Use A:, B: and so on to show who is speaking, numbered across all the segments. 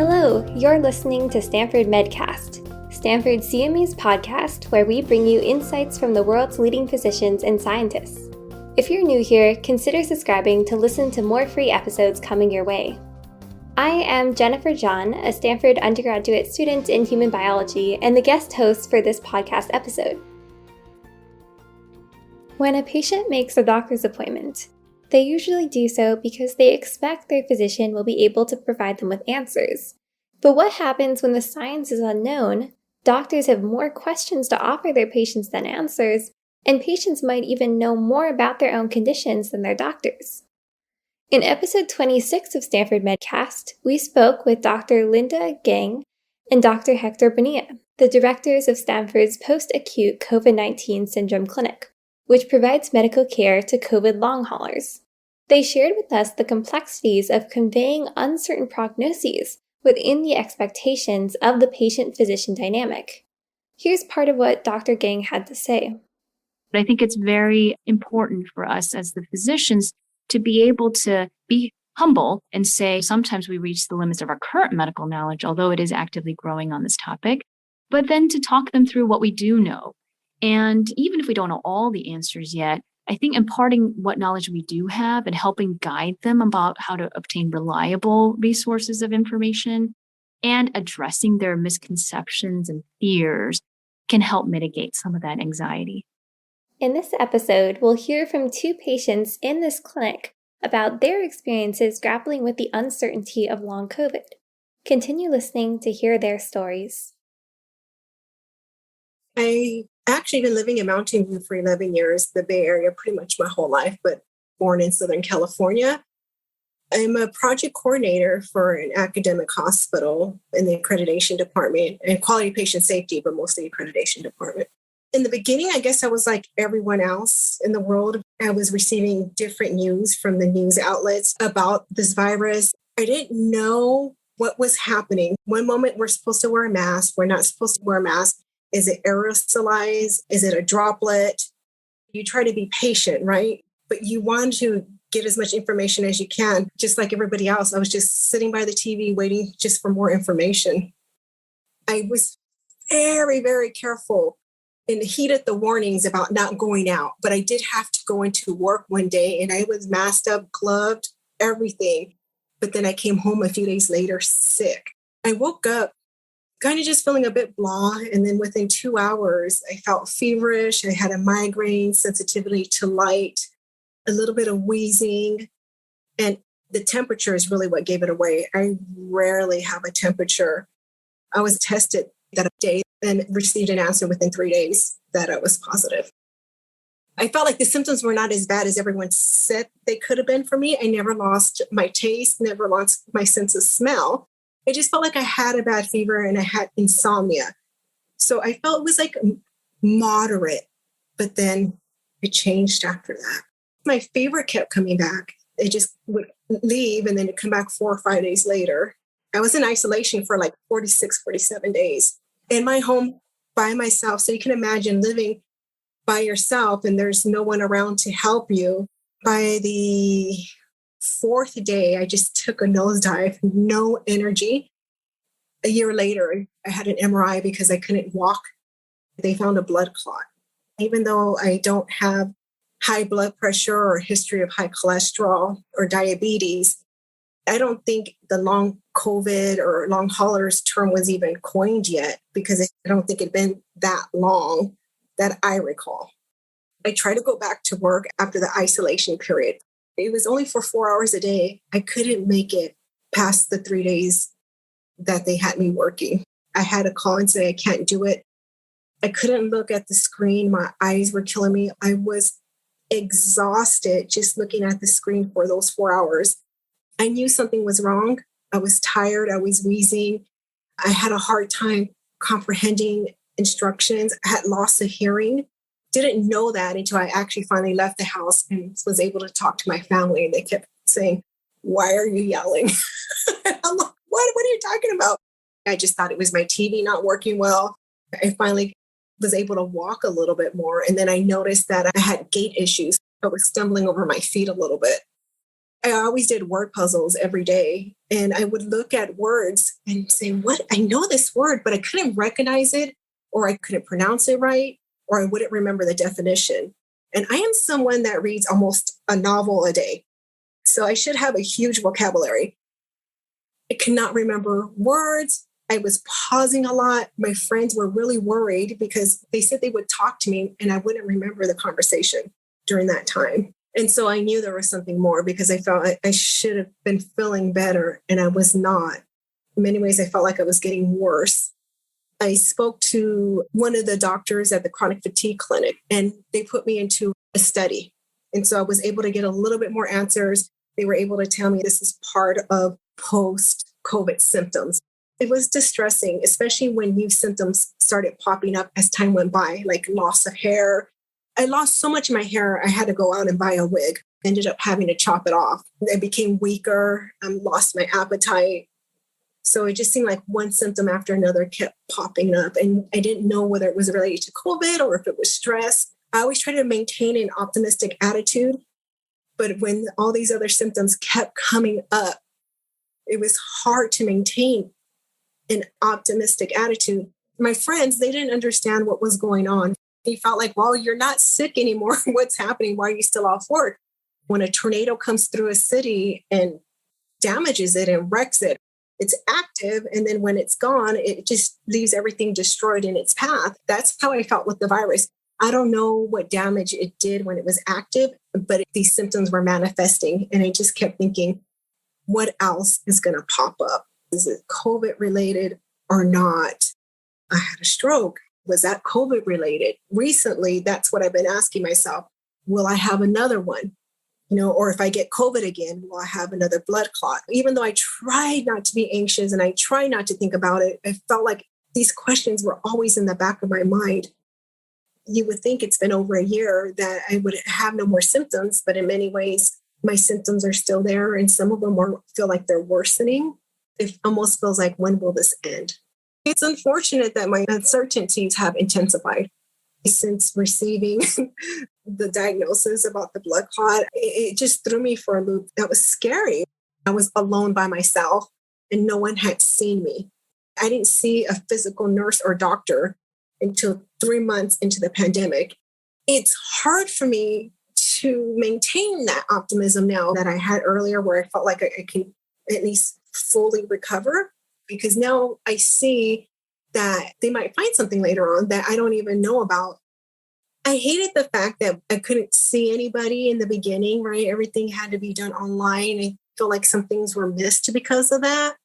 A: Hello, you're listening to Stanford Medcast, Stanford CME's podcast where we bring you insights from the world's leading physicians and scientists. If you're new here, consider subscribing to listen to more free episodes coming your way. I am Jennifer John, a Stanford undergraduate student in human biology and the guest host for this podcast episode. When a patient makes a doctor's appointment, they usually do so because they expect their physician will be able to provide them with answers. But what happens when the science is unknown, doctors have more questions to offer their patients than answers, and patients might even know more about their own conditions than their doctors? In episode 26 of Stanford Medcast, we spoke with Dr. Linda Gang and Dr. Hector Bonilla, the directors of Stanford's post-acute COVID-19 syndrome clinic, which provides medical care to COVID long haulers. They shared with us the complexities of conveying uncertain prognoses within the expectations of the patient-physician dynamic. Here's part of what Dr. Gang had to say.
B: I think it's very important for us as the physicians to be able to be humble and say sometimes we reach the limits of our current medical knowledge, although it is actively growing on this topic, but then to talk them through what we do know. And even if we don't know all the answers yet, I think imparting what knowledge we do have and helping guide them about how to obtain reliable resources of information and addressing their misconceptions and fears can help mitigate some of that anxiety.
A: In this episode, we'll hear from two patients in this clinic about their experiences grappling with the uncertainty of long COVID. Continue listening to hear their stories.
C: I actually been living in Mountain View for 11 years, the Bay Area pretty much my whole life, but born in Southern California. I'm a project coordinator for an academic hospital in the accreditation department and quality patient safety, but mostly accreditation department. In the beginning, I guess I was like everyone else in the world. I was receiving different news from the news outlets about this virus. I didn't know what was happening. One moment we're supposed to wear a mask, we're not supposed to wear a mask. Is it aerosolized? Is it a droplet? You try to be patient, right? But you want to get as much information as you can, just like everybody else. I was just sitting by the TV waiting just for more information. I was very, very careful and heeded the warnings about not going out. But I did have to go into work one day and I was masked up, gloved, everything. But then I came home a few days later sick. I woke up kind of just feeling a bit blah. And then within 2 hours, I felt feverish. I had a migraine, sensitivity to light, a little bit of wheezing. And the temperature is really what gave it away. I rarely have a temperature. I was tested that day and received an answer within 3 days that I was positive. I felt like the symptoms were not as bad as everyone said they could have been for me. I never lost my taste, never lost my sense of smell. I just felt like I had a bad fever and I had insomnia. So I felt it was like moderate, but then it changed after that. My fever kept coming back. It just would leave and then it'd come back 4 or 5 days later. I was in isolation for like 46, 47 days in my home by myself. So you can imagine living by yourself and there's no one around to help you. By the 4th day, I just took a nosedive, no energy. A year later, I had an MRI because I couldn't walk. They found a blood clot. Even though I don't have high blood pressure or a history of high cholesterol or diabetes, I don't think the long COVID or long haulers term was even coined yet because I don't think it'd been that long that I recall. I tried to go back to work after the isolation period. It was only for 4 hours a day. I couldn't make it past the 3 days that they had me working. I had to call and say, I can't do it. I couldn't look at the screen. My eyes were killing me. I was exhausted just looking at the screen for those 4 hours. I knew something was wrong. I was tired. I was wheezing. I had a hard time comprehending instructions. I had lost a hearing. Didn't know that until I actually finally left the house and was able to talk to my family. And they kept saying, why are you yelling? I'm like, what are you talking about? I just thought it was my TV not working well. I finally was able to walk a little bit more. And then I noticed that I had gait issues. I was stumbling over my feet a little bit. I always did word puzzles every day. And I would look at words and say, what? I know this word, but I couldn't recognize it, or I couldn't pronounce it right, or I wouldn't remember the definition. And I am someone that reads almost a novel a day. So I should have a huge vocabulary. I cannot remember words. I was pausing a lot. My friends were really worried because they said they would talk to me and I wouldn't remember the conversation during that time. And so I knew there was something more because I felt I should have been feeling better and I was not. In many ways, I felt like I was getting worse. I spoke to one of the doctors at the chronic fatigue clinic and they put me into a study. And so I was able to get a little bit more answers. They were able to tell me this is part of post-COVID symptoms. It was distressing, especially when new symptoms started popping up as time went by, like loss of hair. I lost so much of my hair, I had to go out and buy a wig. Ended up having to chop it off. I became weaker, lost my appetite. So it just seemed like one symptom after another kept popping up. And I didn't know whether it was related to COVID or if it was stress. I always try to maintain an optimistic attitude. But when all these other symptoms kept coming up, it was hard to maintain an optimistic attitude. My friends, they didn't understand what was going on. They felt like, well, you're not sick anymore. What's happening? Why are you still off work? When a tornado comes through a city and damages it and wrecks it, it's active. And then when it's gone, it just leaves everything destroyed in its path. That's how I felt with the virus. I don't know what damage it did when it was active, but these symptoms were manifesting. And I just kept thinking, what else is going to pop up? Is it COVID related or not? I had a stroke. Was that COVID related? Recently, that's what I've been asking myself. Will I have another one? Or if I get COVID again, will I have another blood clot? Even though I tried not to be anxious and I tried not to think about it, I felt like these questions were always in the back of my mind. You would think it's been over a year that I would have no more symptoms, but in many ways, my symptoms are still there. And some of them feel like they're worsening. It almost feels like, when will this end? It's unfortunate that my uncertainties have intensified since receiving the diagnosis about the blood clot. It just threw me for a loop. That was scary. I was alone by myself and no one had seen me. I didn't see a physical nurse or doctor until 3 months into the pandemic. It's hard for me to maintain that optimism now that I had earlier, where I felt like I can at least fully recover, because now I see that they might find something later on that I don't even know about. I hated the fact that I couldn't see anybody in the beginning, right? Everything had to be done online. I feel like some things were missed because of that.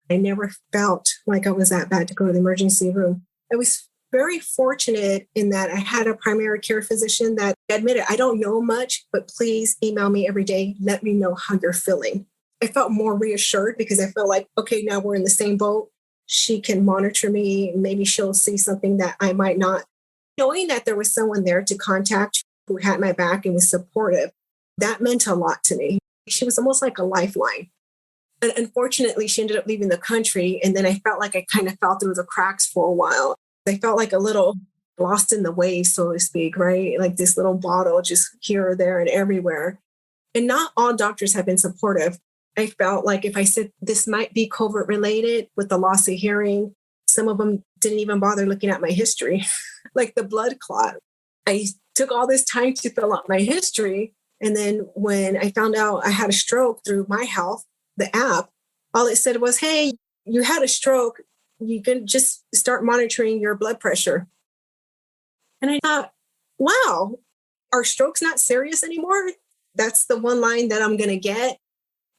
C: I never felt like I was that bad to go to the emergency room. I was very fortunate in that I had a primary care physician that admitted, I don't know much, but please email me every day. Let me know how you're feeling. I felt more reassured because I felt like, okay, now we're in the same boat. She can monitor me. Maybe she'll see something that I might not. Knowing that there was someone there to contact who had my back and was supportive, that meant a lot to me. She was almost like a lifeline. And unfortunately, she ended up leaving the country. And then I felt like I kind of fell through the cracks for a while. I felt like a little lost in the waves, so to speak, right? Like this little bottle just here or there and everywhere. And not all doctors have been supportive. I felt like if I said this might be COVID related with the loss of hearing, some of them didn't even bother looking at my history, like the blood clot. I took all this time to fill out my history. And then when I found out I had a stroke through My Health, the app, all it said was, hey, you had a stroke. You can just start monitoring your blood pressure. And I thought, wow, are strokes not serious anymore? That's the one line that I'm going to get.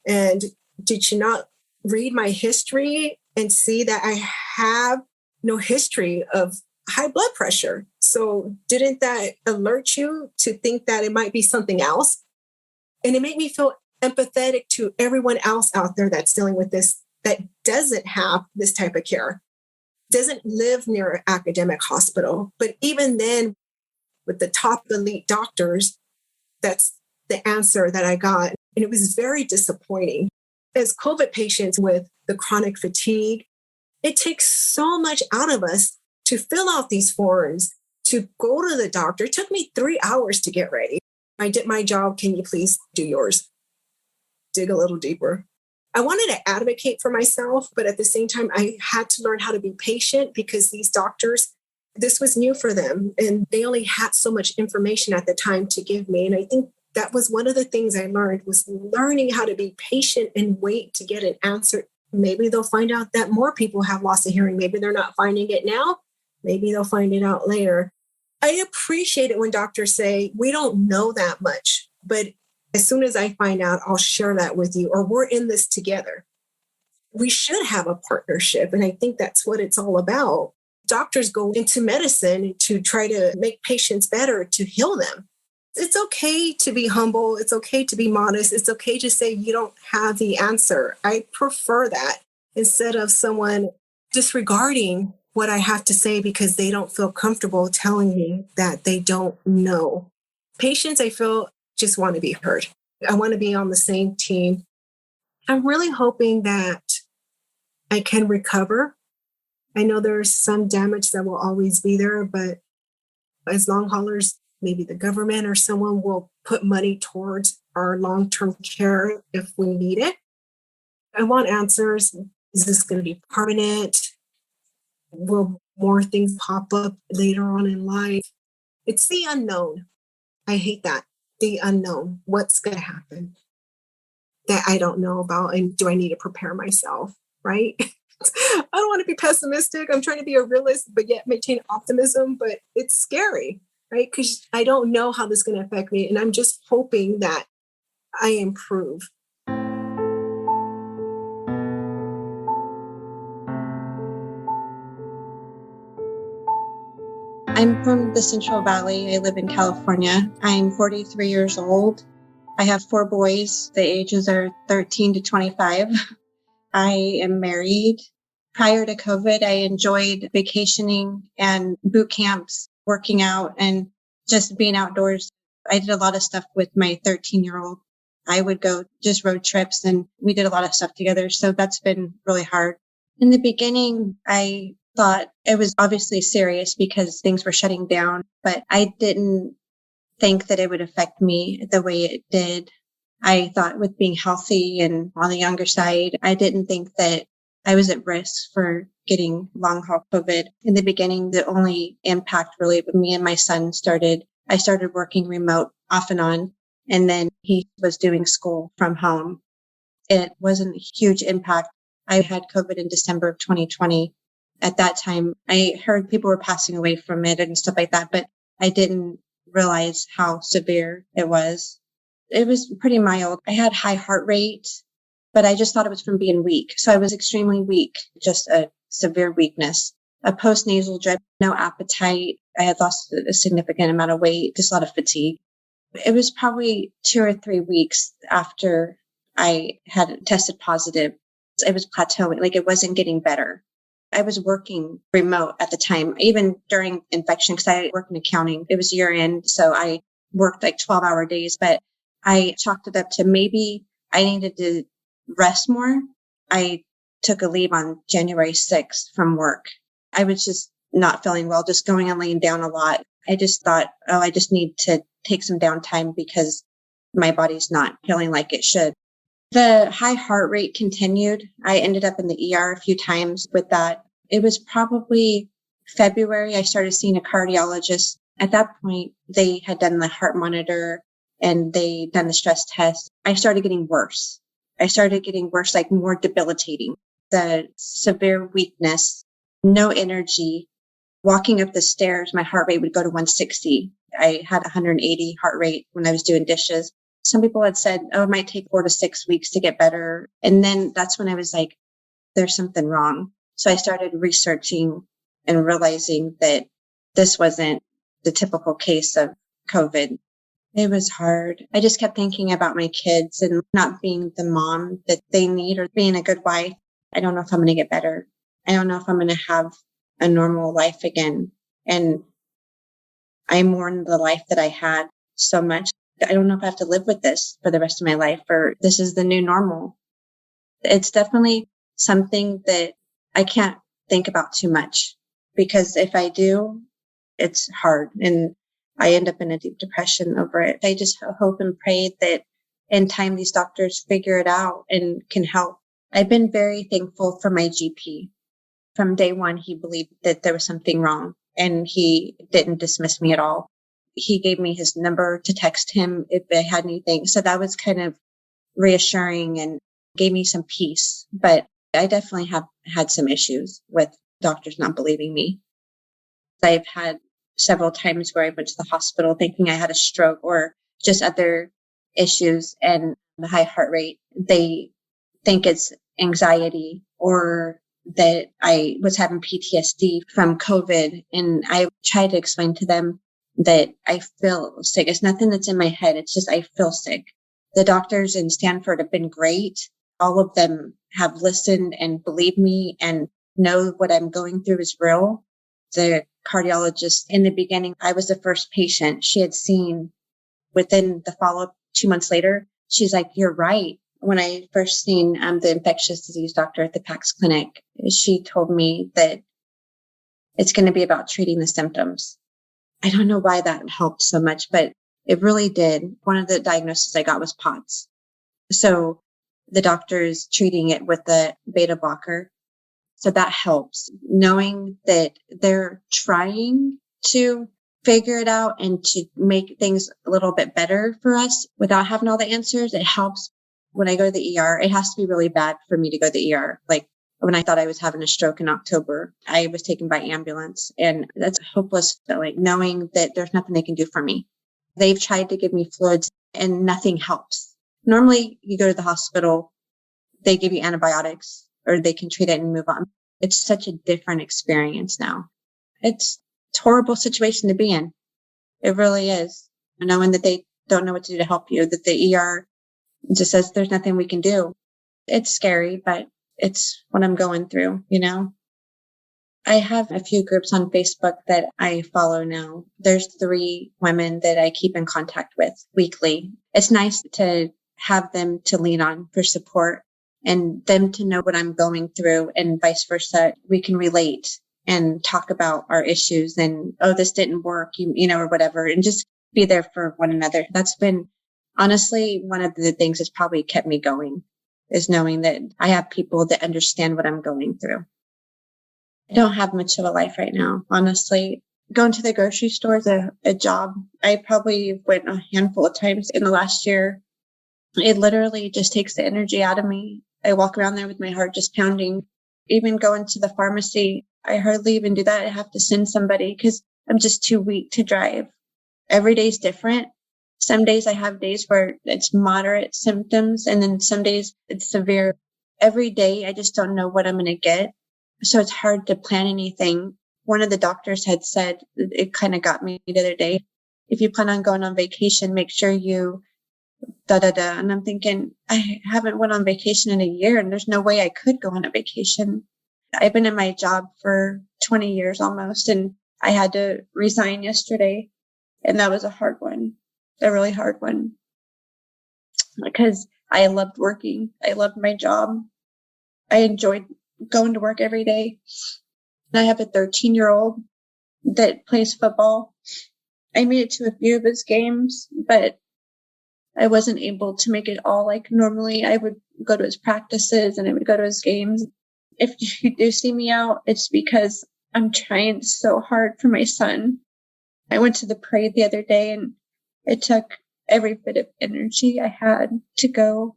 C: And did you not read my history and see that I have no history of high blood pressure? So didn't that alert you to think that it might be something else? And it made me feel empathetic to everyone else out there that's dealing with this, that doesn't have this type of care, doesn't live near an academic hospital. But even then, with the top elite doctors, that's the answer that I got. And it was very disappointing. As COVID patients with the chronic fatigue, it takes so much out of us to fill out these forms, to go to the doctor. It took me 3 hours to get ready. I did my job. Can you please do yours? dig a little deeper. I wanted to advocate for myself, but at the same time, I had to learn how to be patient because these doctors, this was new for them and they only had so much information at the time to give me. And I think that was one of the things I learned was learning how to be patient and wait to get an answer. Maybe they'll find out that more people have loss of hearing. Maybe they're not finding it now. Maybe they'll find it out later. I appreciate it when doctors say, we don't know that much, but as soon as I find out, I'll share that with you, or we're in this together. We should have a partnership. And I think that's what it's all about. Doctors go into medicine to try to make patients better, to heal them. It's okay to be humble. It's okay to be modest. It's okay to say you don't have the answer. I prefer that instead of someone disregarding what I have to say because they don't feel comfortable telling me that they don't know. Patients, I feel, just want to be heard. I want to be on the same team. I'm really hoping that I can recover. I know there's some damage that will always be there, but as long haulers, maybe the government or someone will put money towards our long-term care if we need it. I want answers. Is this going to be permanent? Will more things pop up later on in life? It's the unknown. I hate that. The unknown. What's going to happen that I don't know about? And do I need to prepare myself? Right? I don't want to be pessimistic. I'm trying to be a realist, but yet maintain optimism. But it's scary, right? Because I don't know how this is going to affect me. And I'm just hoping that I improve.
D: I'm from the Central Valley. I live in California. I'm 43 years old. I have 4 boys. The ages are 13 to 25. I am married. Prior to COVID, I enjoyed vacationing and boot camps, working out, and just being outdoors. I did a lot of stuff with my 13-year-old. I would go just road trips, and we did a lot of stuff together. So that's been really hard. In the beginning, I thought it was obviously serious because things were shutting down, but I didn't think that it would affect me the way it did. I thought with being healthy and on the younger side, I didn't think that I was at risk for getting long haul COVID. In the beginning, the only impact really with me and my son I started working remote off and on, and then he was doing school from home. It wasn't a huge impact. I had COVID in December of 2020. At that time, I heard people were passing away from it and stuff like that, but I didn't realize how severe it was. It was pretty mild. I had high heart rate, but I just thought it was from being weak. So I was extremely weak, just a severe weakness. A post-nasal drip, no appetite. I had lost a significant amount of weight, just a lot of fatigue. It was probably 2 or 3 weeks after I had tested positive. It was plateauing, like it wasn't getting better. I was working remote at the time, even during infection, because I work in accounting. It was year end, so I worked like 12-hour days, but I chalked it up to maybe I needed to rest more. I took a leave on January 6th from work. I was just not feeling well, just going and laying down a lot. I just thought, I just need to take some downtime because my body's not feeling like it should. The high heart rate continued. I ended up in the ER a few times with that. It was probably February. I started seeing a cardiologist. At that point, they had done the heart monitor and they done the stress test. I started getting worse. Like more debilitating. The severe weakness, no energy. Walking up the stairs, my heart rate would go to 160. I had 180 heart rate when I was doing dishes. Some people had said, it might take 4 to 6 weeks to get better. And then that's when I was like, there's something wrong. So I started researching and realizing that this wasn't the typical case of COVID. It was hard. I just kept thinking about my kids and not being the mom that they need or being a good wife. I don't know if I'm going to get better. I don't know if I'm going to have a normal life again. And I mourn the life that I had so much. I don't know if I have to live with this for the rest of my life or this is the new normal. It's definitely something that I can't think about too much because if I do, it's hard and I end up in a deep depression over it. I just hope and pray that in time, these doctors figure it out and can help. I've been very thankful for my GP. From day one, he believed that there was something wrong and he didn't dismiss me at all. He gave me his number to text him if I had anything. So that was kind of reassuring and gave me some peace. But I definitely have had some issues with doctors not believing me. I've had several times where I went to the hospital thinking I had a stroke or just other issues, and the high heart rate, they think it's anxiety or that I was having PTSD from COVID. And I tried to explain to them that I feel sick. It's nothing that's in my head. It's just, I feel sick. The doctors in Stanford have been great. All of them have listened and believe me and know what I'm going through is real. The cardiologist in the beginning, I was the first patient she had seen. Within the follow-up 2 months later, she's like, you're right. When I first seen the infectious disease doctor at the PAX clinic, she told me that it's going to be about treating the symptoms. I don't know why that helped so much, but it really did. One of the diagnoses I got was POTS. So the doctor is treating it with the beta blocker. So that helps. Knowing that they're trying to figure it out and to make things a little bit better for us without having all the answers, it helps. When I go to the ER, it has to be really bad for me to go to the ER. Like when I thought I was having a stroke in October, I was taken by ambulance, and that's hopeless feeling, knowing that there's nothing they can do for me. They've tried to give me fluids and nothing helps. Normally you go to the hospital, they give you antibiotics or they can treat it and move on. It's such a different experience now. It's a horrible situation to be in. It really is. Knowing that they don't know what to do to help you, that the ER just says there's nothing we can do. It's scary, but it's what I'm going through, you know? I have a few groups on Facebook that I follow now. There's 3 women that I keep in contact with weekly. It's nice to have them to lean on for support and them to know what I'm going through and vice versa. We can relate and talk about our issues and, oh, this didn't work, you know, or whatever, and just be there for one another. That's been honestly one of the things that's probably kept me going, is knowing that I have people that understand what I'm going through. I don't have much of a life right now, honestly. Going to the grocery store is a job. I probably went a handful of times in the last year. It literally just takes the energy out of me. I walk around there with my heart just pounding. Even going to the pharmacy, I hardly even do that. I have to send somebody because I'm just too weak to drive. Every day's different. Some days I have days where it's moderate symptoms, and then some days it's severe. Every day I just don't know what I'm going to get. So it's hard to plan anything. One of the doctors had said, it kind of got me the other day, if you plan on going on vacation, make sure you da-da-da. And I'm thinking, I haven't went on vacation in a year, and there's no way I could go on a vacation. I've been in my job for 20 years almost, and I had to resign yesterday. And that was a hard one, a really hard one, because I loved working. I loved my job. I enjoyed going to work every day. And I have a 13-year-old that plays football. I made it to a few of his games, but I wasn't able to make it all like normally. I would go to his practices and I would go to his games. If you do see me out, it's because I'm trying so hard for my son. I went to the parade the other day, and it took every bit of energy I had to go,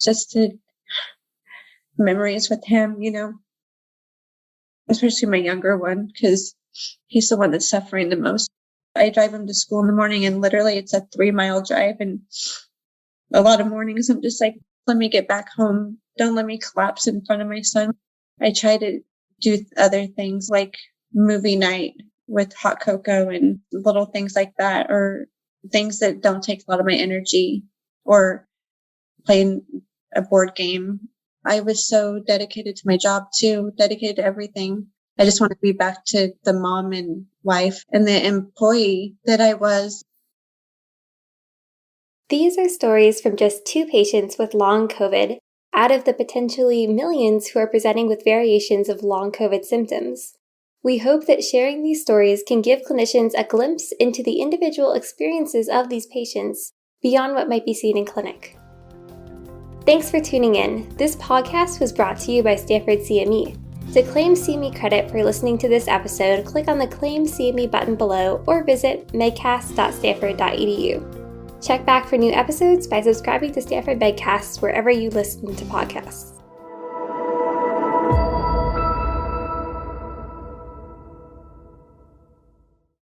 D: just to memories with him, you know, especially my younger one, because he's the one that's suffering the most. I drive him to school in the morning, and literally it's a 3-mile drive. And a lot of mornings I'm just like, let me get back home. Don't let me collapse in front of my son. I try to do other things like movie night with hot cocoa and little things like that, or things that don't take a lot of my energy, or playing a board game. I was so dedicated to my job too, dedicated to everything. I just want to be back to the mom and wife and the employee that I was.
A: These are stories from just 2 patients with long COVID, out of the potentially millions who are presenting with variations of long COVID symptoms. We hope that sharing these stories can give clinicians a glimpse into the individual experiences of these patients beyond what might be seen in clinic. Thanks for tuning in. This podcast was brought to you by Stanford CME. To claim CME credit for listening to this episode, click on the Claim CME button below or visit medcast.stanford.edu. Check back for new episodes by subscribing to Stanford Medcasts wherever you listen to podcasts.